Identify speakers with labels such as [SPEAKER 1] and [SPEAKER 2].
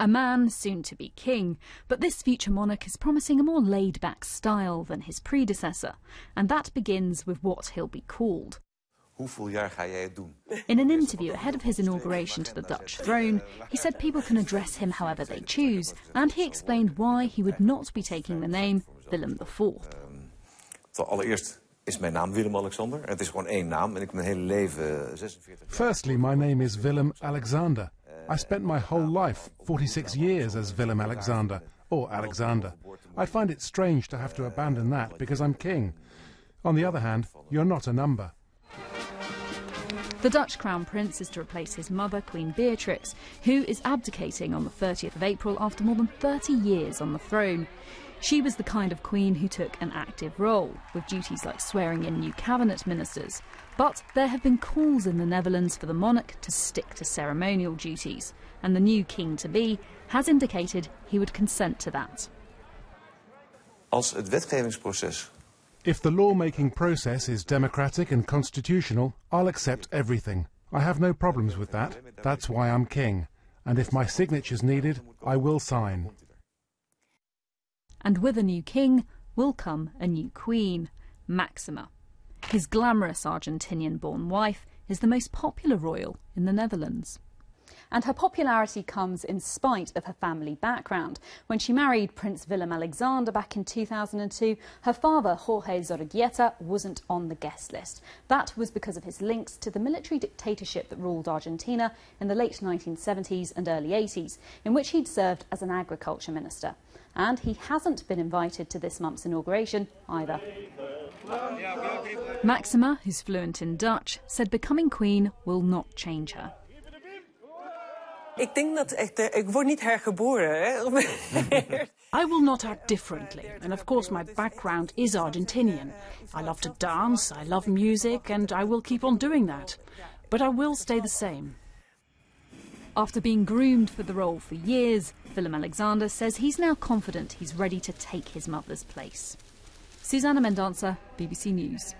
[SPEAKER 1] A man soon to be king, but this future monarch is promising a more laid-back style than his predecessor, and that begins with what he'll be called. In an interview ahead of his inauguration to the Dutch throne, he said people can address him however they choose, and he explained why he would not be taking the name Willem IV.
[SPEAKER 2] Firstly, my name is Willem Alexander. I spent my whole life, 46 years, as Willem Alexander, or Alexander. I find it strange to have to abandon that because I'm king. On the other hand, you're not a number.
[SPEAKER 1] The Dutch Crown Prince is to replace his mother, Queen Beatrix, who is abdicating on the 30th of April after more than 30 years on the throne. She was the kind of queen who took an active role, with duties like swearing in new cabinet ministers. But there have been calls in the Netherlands for the monarch to stick to ceremonial duties, and the new king-to-be has indicated he would consent to that.
[SPEAKER 2] If the law-making process is democratic and constitutional, I'll accept everything. I have no problems with that. That's why I'm king. And if my signature's needed, I will sign.
[SPEAKER 1] And with a new king will come a new queen, Maxima. His glamorous Argentinian-born wife is the most popular royal in the Netherlands. And her popularity comes in spite of her family background. When she married Prince Willem Alexander back in 2002, her father, Jorge Zorreguieta, wasn't on the guest list. That was because of his links to the military dictatorship that ruled Argentina in the late 1970s and early 80s, in which he'd served as an agriculture minister. And he hasn't been invited to this month's inauguration either. Maxima, who's fluent in Dutch, said becoming queen will not change her.
[SPEAKER 3] I will not act differently, and of course my background is Argentinian. I love to dance, I love music, and I will keep on doing that. But I will stay the same.
[SPEAKER 1] After being groomed for the role for years, Willem Alexander says he's now confident he's ready to take his mother's place. Susanna Mendonça, BBC News.